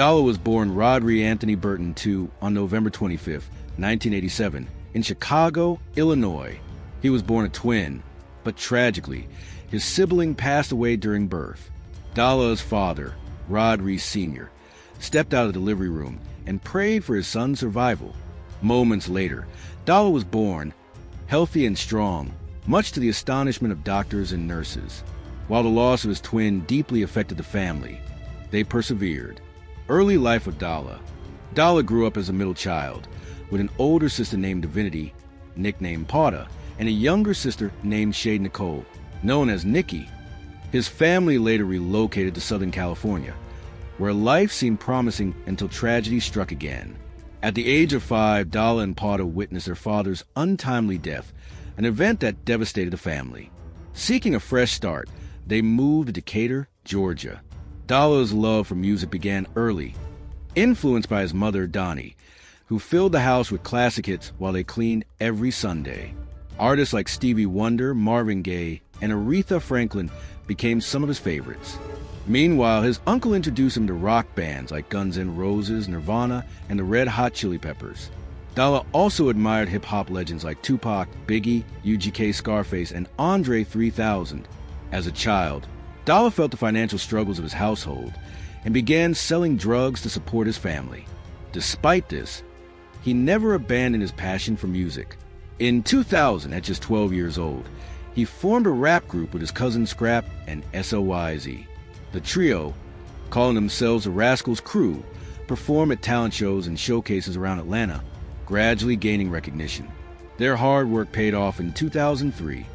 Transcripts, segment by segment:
Dollah was born Rodri Anthony Burton II on November 25, 1987, in Chicago, Illinois. He was born a twin, but tragically, his sibling passed away during birth. Dollah's father, Rodri Sr., stepped out of the delivery room and prayed for his son's survival. Moments later, Dollah was born, healthy and strong, much to the astonishment of doctors and nurses. While the loss of his twin deeply affected the family, they persevered. Early life of Dollah. Dollah grew up as a middle child, with an older sister named Divinity, nicknamed Pata, and a younger sister named Shade Nicole, known as Nikki. His family later relocated to Southern California, where life seemed promising until tragedy struck again. At the age of 5, Dollah and Pata witnessed their father's untimely death, an event that devastated the family. Seeking a fresh start, they moved to Decatur, Georgia. Dollah's love for music began early, influenced by his mother, Donnie, who filled the house with classic hits while they cleaned every Sunday. Artists like Stevie Wonder, Marvin Gaye, and Aretha Franklin became some of his favorites. Meanwhile, his uncle introduced him to rock bands like Guns N' Roses, Nirvana, and the Red Hot Chili Peppers. Dollah also admired hip-hop legends like Tupac, Biggie, UGK Scarface, and Andre 3000. As a child, Dollah felt the financial struggles of his household and began selling drugs to support his family. Despite this, he never abandoned his passion for music. In 2000, at just 12 years old, he formed a rap group with his cousin Scrap and SOYZ. The trio, calling themselves the Rascals Crew, performed at talent shows and showcases around Atlanta, gradually gaining recognition. Their hard work paid off in 2003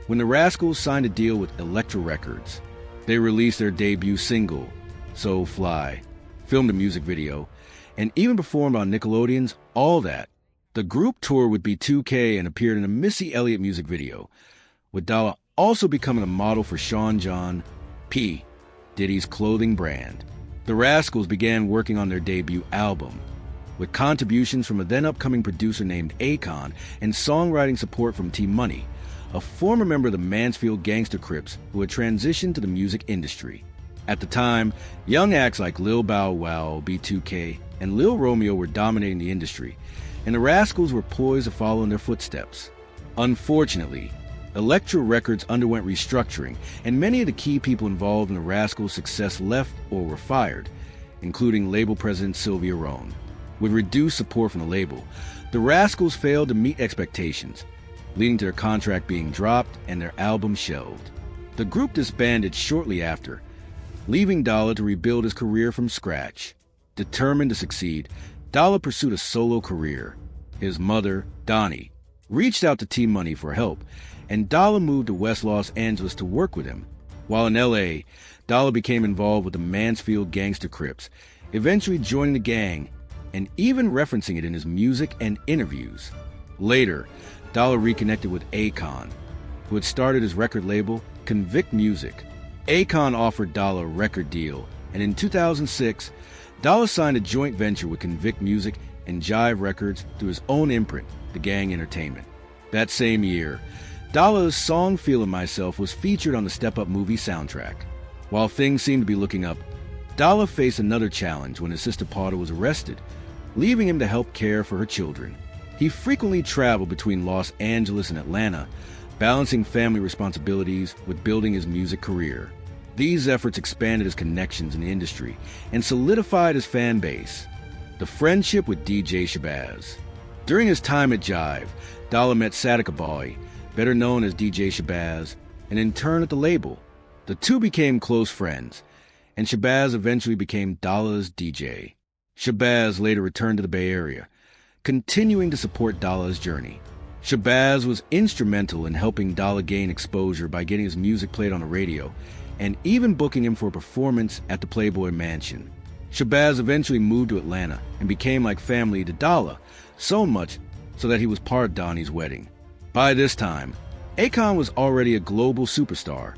when the Rascals signed a deal with Elektra Records. They released their debut single, So Fly, filmed a music video, and even performed on Nickelodeon's All That. The group toured with B2K and appeared in a Missy Elliott music video, with Dollah also becoming a model for Sean John P., Diddy's clothing brand. The Rascals began working on their debut album, with contributions from a then-upcoming producer named Akon and songwriting support from T-Money, a former member of the Mansfield Gangster Crips who had transitioned to the music industry. At the time, young acts like Lil Bow Wow, B2K, and Lil Romeo were dominating the industry, and the Rascals were poised to follow in their footsteps. Unfortunately, Elektra Records underwent restructuring, and many of the key people involved in the Rascals' success left or were fired, including label president Sylvia Rhone. With reduced support from the label, the Rascals failed to meet expectations, leading to their contract being dropped and their album shelved. The group disbanded shortly after, leaving Dollah to rebuild his career from scratch. Determined to succeed, Dollah pursued a solo career. His mother, Donnie, reached out to T-Money for help, and Dollah moved to West Los Angeles to work with him. While in L.A., Dollah became involved with the Mansfield Gangster Crips, eventually joining the gang and even referencing it in his music and interviews. Later, Dollah reconnected with Akon, who had started his record label, Convict Music. Akon offered Dollah a record deal, and in 2006, Dollah signed a joint venture with Convict Music and Jive Records through his own imprint, The Gang Entertainment. That same year, Dollah's song Feelin' Myself was featured on the Step Up movie soundtrack. While things seemed to be looking up, Dollah faced another challenge when his sister Pata was arrested, leaving him to help care for her children. He frequently traveled between Los Angeles and Atlanta, balancing family responsibilities with building his music career. These efforts expanded his connections in the industry and solidified his fan base. The friendship with DJ Shabazz. During his time at Jive, Dollah met Sadika Boy, better known as DJ Shabazz, and in turn at the label. The two became close friends, and Shabazz eventually became Dollah's DJ. Shabazz later returned to the Bay Area, continuing to support Dollah's journey. Shabazz was instrumental in helping Dollah gain exposure by getting his music played on the radio, and even booking him for a performance at the Playboy Mansion. Shabazz eventually moved to Atlanta and became like family to Dollah, so much so that he was part of Donnie's wedding. By this time, Akon was already a global superstar,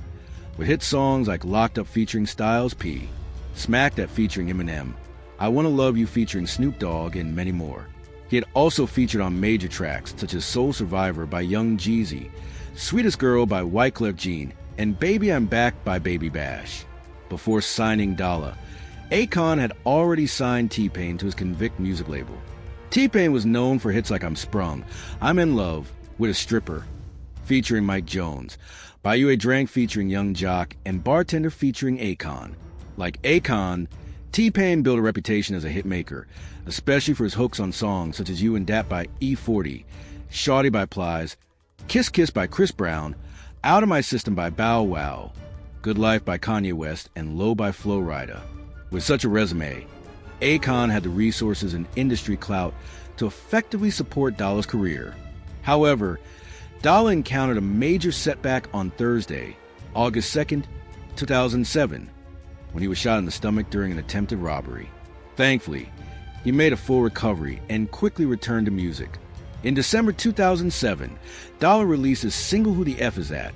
with hit songs like Locked Up featuring Styles P, Smack That featuring Eminem, I Wanna Love You featuring Snoop Dogg, and many more. He had also featured on major tracks such as Soul Survivor by Young Jeezy, Sweetest Girl by Wyclef Jean, and Baby I'm Back by Baby Bash. Before signing Dollah, Akon had already signed T-Pain to his Convict music label. T-Pain was known for hits like I'm Sprung, I'm in Love with a Stripper, featuring Mike Jones, Buy You a Drink featuring Young Jock, and Bartender featuring Akon. Like Akon, T-Pain built a reputation as a hitmaker, especially for his hooks on songs such as You and Dat by E40, Shawty by Plies, Kiss Kiss by Chris Brown, Out of My System by Bow Wow, Good Life by Kanye West, and Low by Flo Rida. With such a resume, Akon had the resources and industry clout to effectively support Dollah's career. However, Dollah encountered a major setback on Thursday, August 2nd, 2007, when he was shot in the stomach during an attempted robbery. Thankfully, he made a full recovery and quickly returned to music. In December 2007, Dollah released his single Who the F Is That,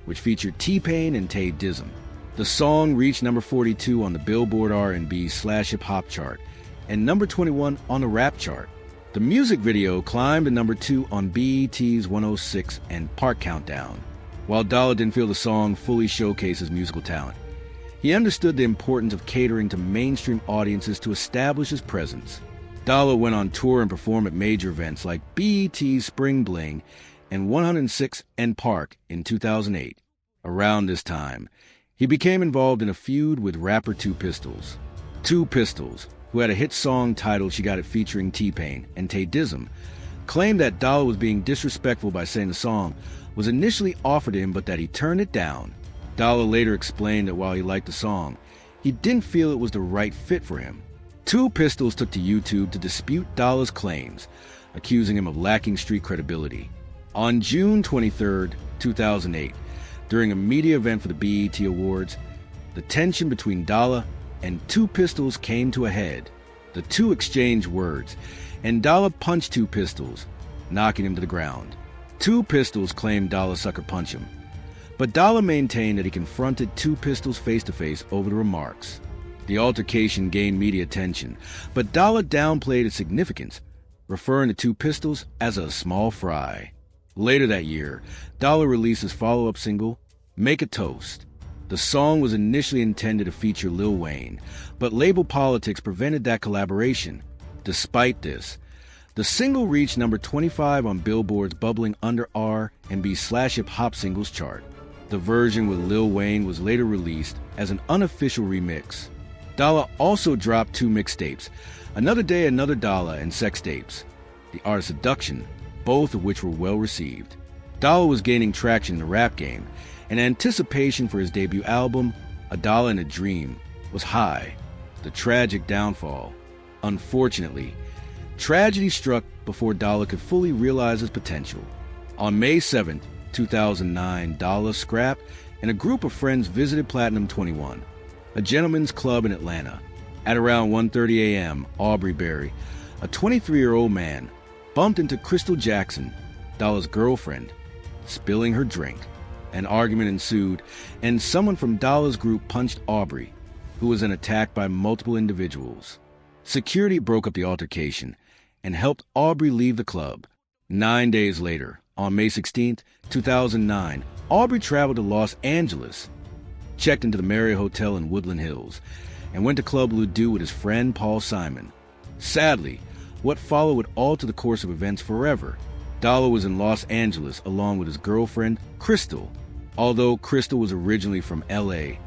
which featured T-Pain and Tay Dizzum. The song reached number 42 on the Billboard R&B/hip hop chart and number 21 on the rap chart. The music video climbed to number 2 on BET's 106 and Park Countdown. While Dollah didn't feel the song fully showcased his musical talent, he understood the importance of catering to mainstream audiences to establish his presence. Dollah went on tour and performed at major events like BET's Spring Bling and 106 and Park in 2008. Around this time, he became involved in a feud with rapper Two Pistols. Two Pistols, who had a hit song titled She Got It featuring T-Pain and Tay Dizzum, claimed that Dollah was being disrespectful by saying the song was initially offered to him but that he turned it down. Dollah later explained that while he liked the song, he didn't feel it was the right fit for him. Two Pistols took to YouTube to dispute Dollah's claims, accusing him of lacking street credibility. On June 23, 2008, during a media event for the BET Awards, the tension between Dollah and Two Pistols came to a head. The two exchanged words, and Dollah punched Two Pistols, knocking him to the ground. Two Pistols claimed Dollah sucker punched him, but Dollah maintained that he confronted Two Pistols face-to-face over the remarks. The altercation gained media attention, but Dollah downplayed its significance, referring to Two Pistols as a small fry. Later that year, Dollah released his follow-up single, Make a Toast. The song was initially intended to feature Lil Wayne, but label politics prevented that collaboration. Despite this, the single reached number 25 on Billboard's bubbling under R&B/hip hop singles chart. The version with Lil Wayne was later released as an unofficial remix. Dollah also dropped 2 mixtapes, Another Day, Another Dollah, and Sex Tapes, The Art of Seduction, both of which were well received. Dollah was gaining traction in the rap game, and anticipation for his debut album, A Dollah and a Dream, was high. The tragic downfall. Unfortunately, tragedy struck before Dollah could fully realize his potential. On May 7, 2009, Dollah, Scrap, and a group of friends visited Platinum 21, a gentleman's club in Atlanta. At around 1:30 a.m., Aubrey Berry, a 23-year-old man, bumped into Crystal Jackson, Dollah's girlfriend, spilling her drink. An argument ensued, and someone from Dollah's group punched Aubrey, who was then attacked by multiple individuals. Security broke up the altercation and helped Aubrey leave the club. 9 days later, on May 16, 2009, Aubrey traveled to Los Angeles, checked into the Marriott Hotel in Woodland Hills, and went to Club Ludo with his friend Paul Simon. Sadly, what followed would alter the course of events forever. Dollah was in Los Angeles along with his girlfriend, Crystal. Although Crystal was originally from L.A.,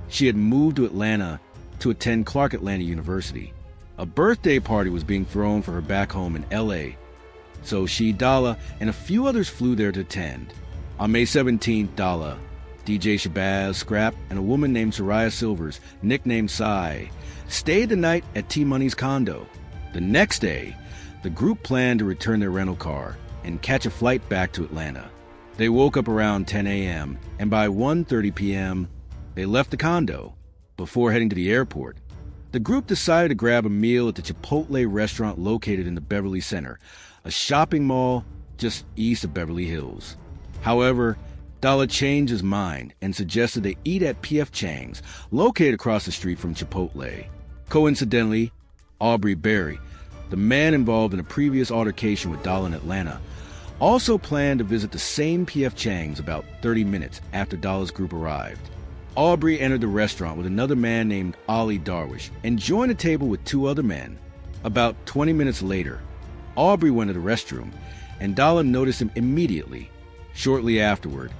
she had moved to Atlanta to attend Clark Atlanta University. A birthday party was being thrown for her back home in L.A., so she, Dollah, and a few others flew there to attend. On May 17th, Dollah, DJ Shabazz, Scrap, and a woman named Soraya Silvers, nicknamed Sai, stayed the night at T-Money's condo. The next day, the group planned to return their rental car and catch a flight back to Atlanta. They woke up around 10 a.m., and by 1:30 p.m., they left the condo. Before heading to the airport, the group decided to grab a meal at the Chipotle restaurant located in the Beverly Center, a shopping mall just east of Beverly Hills. However, Dollah changed his mind and suggested they eat at P.F. Chang's, located across the street from Chipotle. Coincidentally, Aubrey Berry, the man involved in a previous altercation with Dollah in Atlanta, also planned to visit the same P.F. Chang's about 30 minutes after Dollah's group arrived. Aubrey entered the restaurant with another man named Ali Darwish and joined a table with two other men. About 20 minutes later, Aubrey went to the restroom, and Dollah noticed him immediately. Shortly afterward,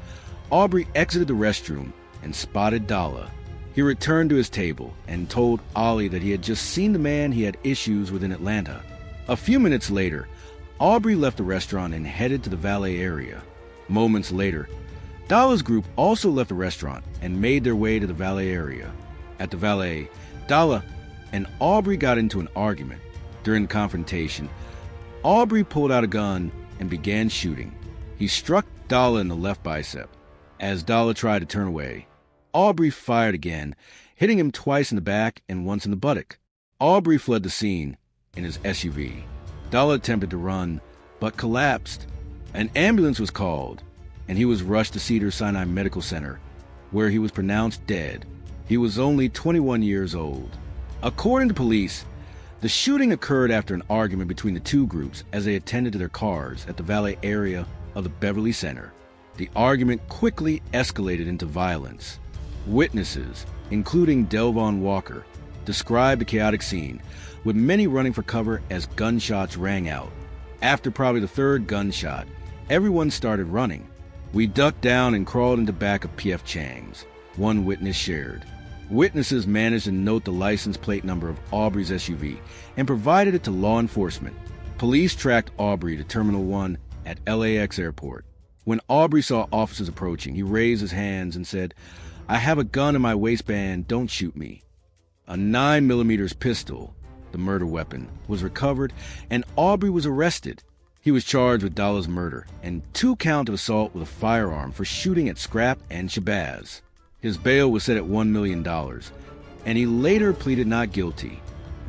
Aubrey exited the restroom and spotted Dollah. He returned to his table and told Ali that he had just seen the man he had issues with in Atlanta. A few minutes later, Aubrey left the restaurant and headed to the valet area. Moments later, Dollah's group also left the restaurant and made their way to the valet area. At the valet, Dollah and Aubrey got into an argument. During the confrontation, Aubrey pulled out a gun and began shooting. He struck Dollah in the left bicep. As Dollah tried to turn away, Aubrey fired again, hitting him twice in the back and once in the buttock. Aubrey fled the scene in his SUV. Dollah attempted to run, but collapsed. An ambulance was called, and he was rushed to Cedars-Sinai Medical Center, where he was pronounced dead. He was only 21 years old. According to police, the shooting occurred after an argument between the two groups as they attended to their cars at the valet area of the Beverly Center. The argument quickly escalated into violence. Witnesses, including Delvon Walker, described the chaotic scene, with many running for cover as gunshots rang out. After probably the third gunshot, everyone started running. "We ducked down and crawled into back of P.F. Chang's," one witness shared. Witnesses managed to note the license plate number of Aubrey's SUV and provided it to law enforcement. Police tracked Aubrey to Terminal 1 at LAX Airport. When Aubrey saw officers approaching, he raised his hands and said, "I have a gun in my waistband, don't shoot me." A 9mm pistol, the murder weapon, was recovered, and Aubrey was arrested. He was charged with Dollah's murder and 2 counts of assault with a firearm for shooting at Scrap and Shabazz. His bail was set at $1 million, and he later pleaded not guilty.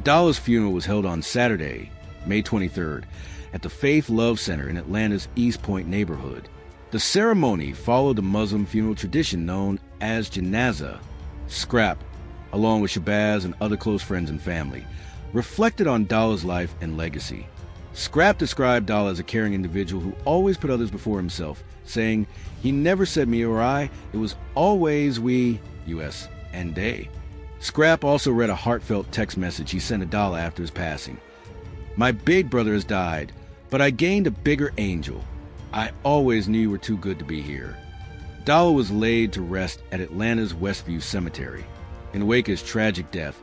Dollah's funeral was held on Saturday, May 23rd, at the Faith Love Center in Atlanta's East Point neighborhood. The ceremony followed the Muslim funeral tradition known as Janazah. Scrap, along with Shabazz and other close friends and family, reflected on Dollah's life and legacy. Scrap described Dollah as a caring individual who always put others before himself, saying, "He never said me or I, it was always we, US, and they." Scrap also read a heartfelt text message he sent to Dollah after his passing. "My big brother has died, but I gained a bigger angel. I always knew you were too good to be here." Dollah was laid to rest at Atlanta's Westview Cemetery. In wake of his tragic death,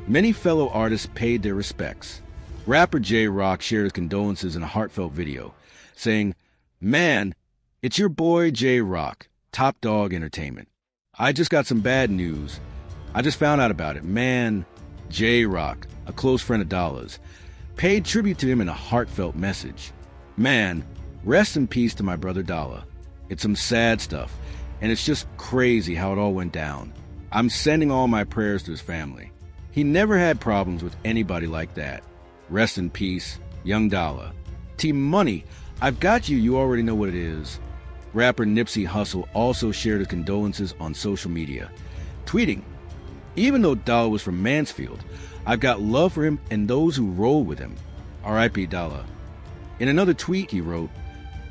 many fellow artists paid their respects. Rapper J-Rock shared his condolences in a heartfelt video, saying, "Man, it's your boy J-Rock, Top Dog Entertainment. I just got some bad news. I just found out about it. Man, J-Rock, a close friend of Dollah's, paid tribute to him in a heartfelt message. Man, rest in peace to my brother Dollah. It's some sad stuff, and it's just crazy how it all went down. I'm sending all my prayers to his family. He never had problems with anybody like that. Rest in peace, young Dollah. Team Money, I've got you, you already know what it is." Rapper Nipsey Hussle also shared his condolences on social media, tweeting, "Even though Dollah was from Mansfield, I've got love for him and those who roll with him. R.I.P. Dollah." In another tweet he wrote,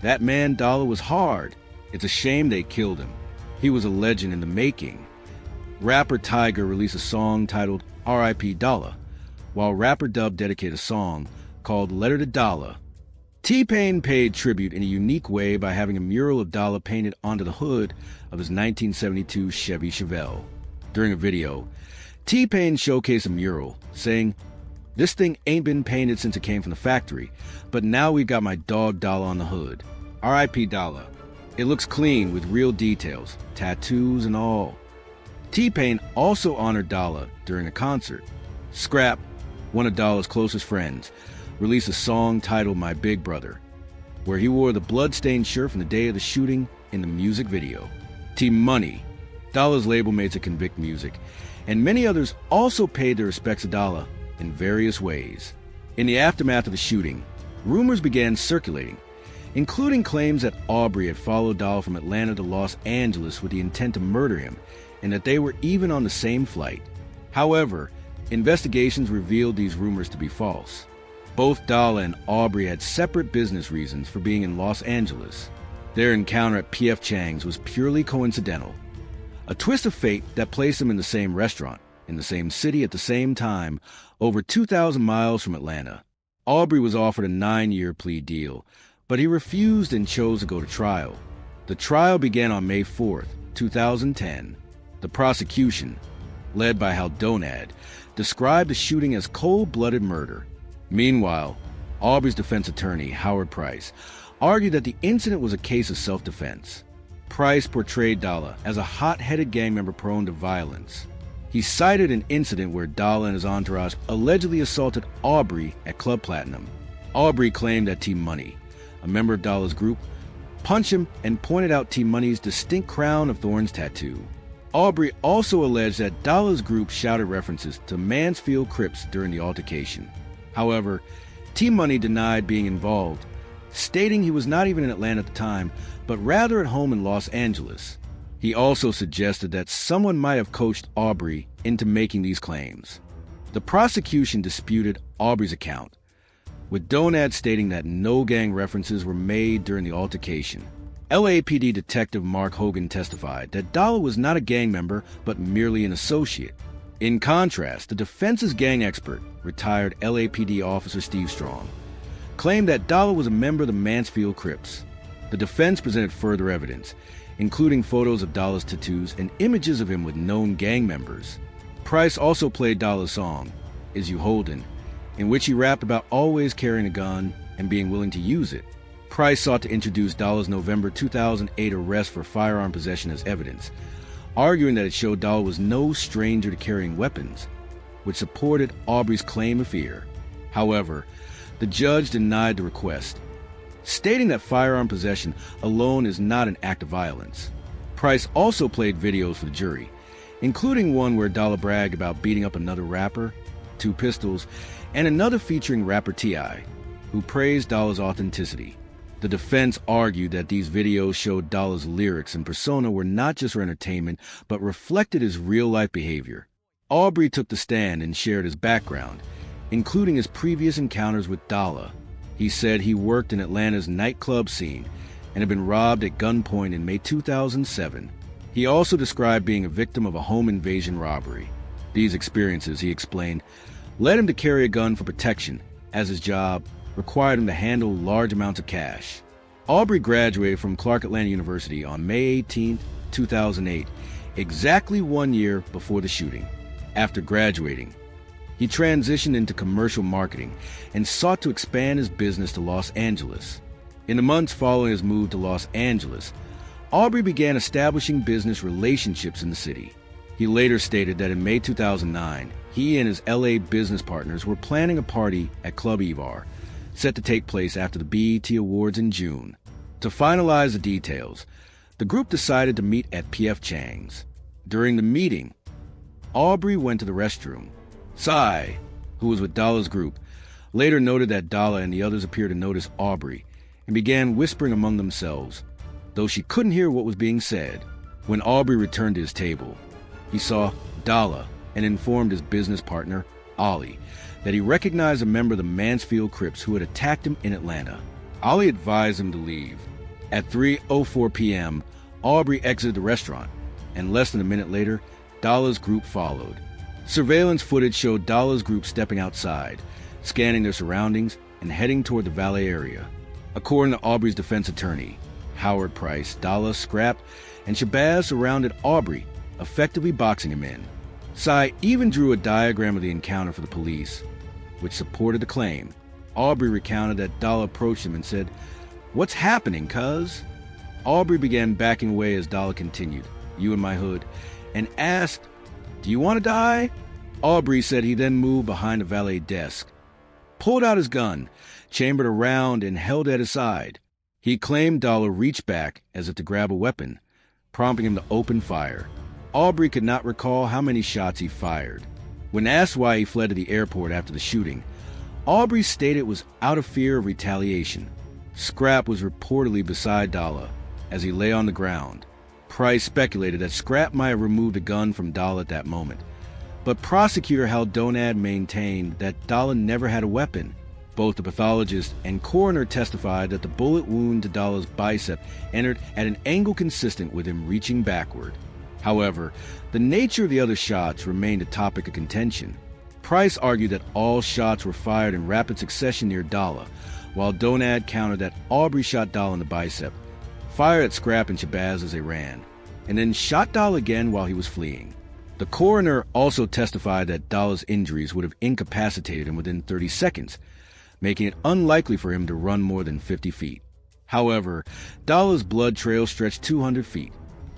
"That man Dollah was hard. It's a shame they killed him. He was a legend in the making." Rapper Tiger released a song titled R.I.P. Dollah, while rapper Dub dedicated a song called Letter to Dollah. T-Pain paid tribute in a unique way by having a mural of Dollah painted onto the hood of his 1972 Chevy Chevelle. During a video, T-Pain showcased a mural, saying, "This thing ain't been painted since it came from the factory, but now we've got my dog Dollah on the hood. R.I.P. Dollah. It looks clean with real details, tattoos and all." T-Pain also honored Dollah during a concert. Scrap, one of Dollah's closest friends, released a song titled My Big Brother, where he wore the blood-stained shirt from the day of the shooting in the music video. Team Money, Dollah's label mates at Convict Music, and many others also paid their respects to Dollah in various ways. In the aftermath of the shooting, rumors began circulating, including claims that Aubrey had followed Dollah from Atlanta to Los Angeles with the intent to murder him, and that they were even on the same flight. However, investigations revealed these rumors to be false. Both Dollah and Aubrey had separate business reasons for being in Los Angeles. Their encounter at P.F. Chang's was purely coincidental. A twist of fate that placed him in the same restaurant, in the same city at the same time, over 2,000 miles from Atlanta. Aubrey was offered a 9-year plea deal, but he refused and chose to go to trial. The trial began on May 4th, 2010. The prosecution, led by Dollah, described the shooting as cold-blooded murder. Meanwhile, Aubrey's defense attorney, Howard Price, argued that the incident was a case of self-defense. Price portrayed Dollah as a hot-headed gang member prone to violence. He cited an incident where Dollah and his entourage allegedly assaulted Aubrey at Club Platinum. Aubrey claimed that T Money, a member of Dollah's group, punched him and pointed out T Money's distinct crown of thorns tattoo. Aubrey also alleged that Dollah's group shouted references to Mansfield Crips during the altercation. However, T Money denied being involved, stating he was not even in Atlanta at the time, but rather at home in Los Angeles. He also suggested that someone might have coached Aubrey into making these claims. The prosecution disputed Aubrey's account, with Dollah stating that no gang references were made during the altercation. LAPD Detective Mark Hogan testified that Dollah was not a gang member, but merely an associate. In contrast, the defense's gang expert, retired LAPD Officer Steve Strong, claimed that Dollah was a member of the Mansfield Crips. The defense presented further evidence, including photos of Dollah's tattoos and images of him with known gang members. Price also played Dollah's song, Is You Holdin', in which he rapped about always carrying a gun and being willing to use it. Price sought to introduce Dollah's November 2008 arrest for firearm possession as evidence, arguing that it showed Dollah was no stranger to carrying weapons, which supported Aubrey's claim of fear. However, the judge denied the request, stating that firearm possession alone is not an act of violence. Price also played videos for the jury, including one where Dollah bragged about beating up another rapper, 2 pistols, and another featuring rapper T.I., who praised Dollah's authenticity. The defense argued that these videos showed Dollah's lyrics and persona were not just for entertainment, but reflected his real-life behavior. Aubrey took the stand and shared his background, including his previous encounters with Dollah. He said he worked in Atlanta's nightclub scene and had been robbed at gunpoint in May 2007. He also described being a victim of a home invasion robbery. These experiences, he explained, led him to carry a gun for protection, as his job required him to handle large amounts of cash. Aubrey graduated from Clark Atlanta University on May 18, 2008, exactly 1 year before the shooting. After graduating, he transitioned into commercial marketing and sought to expand his business to Los Angeles. In the months following his move to Los Angeles, Aubrey began establishing business relationships in the city. He later stated that in May 2009, he and his LA business partners were planning a party at Club Evar, set to take place after the BET Awards in June. To finalize the details, the group decided to meet at P.F. Chang's. During the meeting, Aubrey went to the restroom. Psy, who was with Dollah's group, later noted that Dollah and the others appeared to notice Aubrey and began whispering among themselves, though she couldn't hear what was being said. When Aubrey returned to his table, he saw Dollah and informed his business partner, Ollie, that he recognized a member of the Mansfield Crips who had attacked him in Atlanta. Ollie advised him to leave. At 3:04 p.m., Aubrey exited the restaurant, and less than a minute later, Dollah's group followed. Surveillance footage showed Dollah's group stepping outside, scanning their surroundings, and heading toward the valet area. According to Aubrey's defense attorney, Howard Price, Dollah, Scrap, and Shabazz surrounded Aubrey, effectively boxing him in. Psy even drew a diagram of the encounter for the police, which supported the claim. Aubrey recounted that Dollah approached him and said, "What's happening, cuz?" Aubrey began backing away as Dollah continued, "You in my hood," and asked, "Do you want to die?" Aubrey said he then moved behind the valet desk, pulled out his gun, chambered a round, and held it at his side. He claimed Dollah reached back as if to grab a weapon, prompting him to open fire. Aubrey could not recall how many shots he fired. When asked why he fled to the airport after the shooting, Aubrey stated it was out of fear of retaliation. Scrap was reportedly beside Dollah as he lay on the ground. Price speculated that Scrap might have removed a gun from Dollah at that moment, but prosecutor Dollah maintained that Dollah never had a weapon. Both the pathologist and coroner testified that the bullet wound to Dollah's bicep entered at an angle consistent with him reaching backward. However, the nature of the other shots remained a topic of contention. Price argued that all shots were fired in rapid succession near Dollah, while Donad countered that Aubrey shot Dollah in the bicep, fired at Scrap and Shabazz as they ran, and then shot Dollah again while he was fleeing. The coroner also testified that Dollah's injuries would have incapacitated him within 30 seconds, making it unlikely for him to run more than 50 feet. However, Dollah's blood trail stretched 200 feet,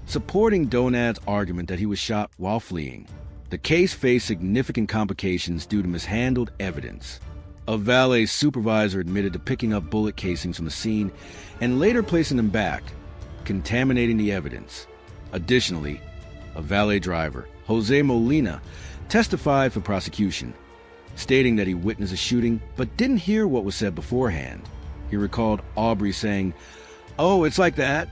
supporting Donad's argument that he was shot while fleeing. The case faced significant complications due to mishandled evidence. A valet supervisor admitted to picking up bullet casings from the scene and later placing them back, contaminating the evidence. Additionally, a valet driver, Jose Molina, testified for prosecution, stating that he witnessed a shooting but didn't hear what was said beforehand. He recalled Aubrey saying, "Oh, it's like that,"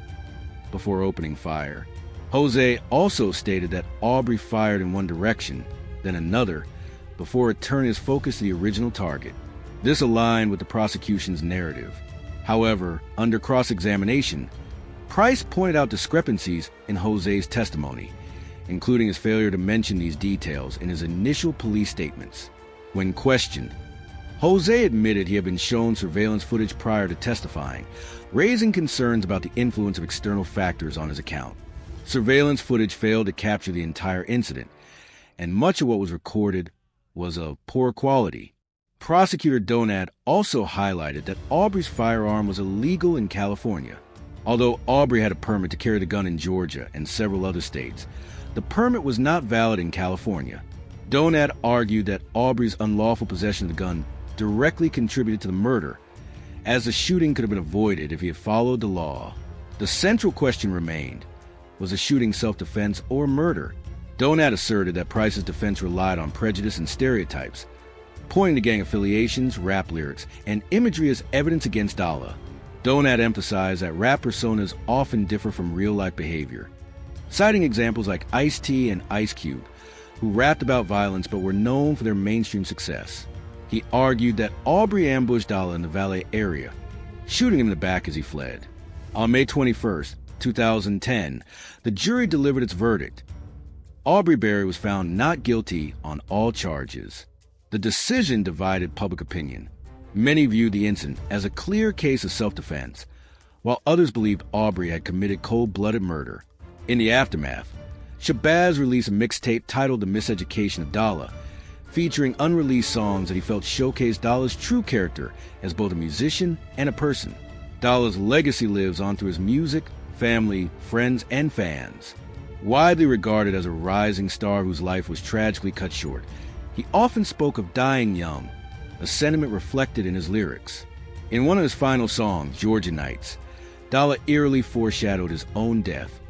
before opening fire. Jose also stated that Aubrey fired in one direction, then another, before returning his focus to the original target. This aligned with the prosecution's narrative. However, under cross-examination, Price pointed out discrepancies in Jose's testimony, including his failure to mention these details in his initial police statements. When questioned, Jose admitted he had been shown surveillance footage prior to testifying, raising concerns about the influence of external factors on his account. Surveillance footage failed to capture the entire incident, and much of what was recorded was of poor quality. Prosecutor Donad also highlighted that Aubrey's firearm was illegal in California. Although Aubrey had a permit to carry the gun in Georgia and several other states, the permit was not valid in California. Donad argued that Aubrey's unlawful possession of the gun directly contributed to the murder, as the shooting could have been avoided if he had followed the law. The central question remained: was the shooting self-defense or murder? Donad asserted that Price's defense relied on prejudice and stereotypes, pointing to gang affiliations, rap lyrics, and imagery as evidence against Dollah. Donad emphasized that rap personas often differ from real-life behavior, citing examples like Ice-T and Ice Cube, who rapped about violence but were known for their mainstream success. He argued that Aubrey ambushed Dollah in the valet area, shooting him in the back as he fled. On May 21st, 2010, the jury delivered its verdict. Aubrey Berry was found not guilty on all charges. The decision divided public opinion. Many viewed the incident as a clear case of self-defense, while others believed Aubrey had committed cold-blooded murder. In the aftermath, Shabazz released a mixtape titled The Miseducation of Dollah, featuring unreleased songs that he felt showcased Dollah's true character as both a musician and a person. Dollah's legacy lives on through his music, family, friends, and fans. Widely regarded as a rising star whose life was tragically cut short, he often spoke of dying young, a sentiment reflected in his lyrics. In one of his final songs, Georgia Nights, Dollah eerily foreshadowed his own death,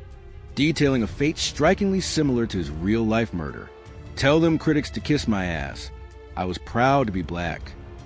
detailing a fate strikingly similar to his real-life murder. "Tell them critics to kiss my ass. I was proud to be black.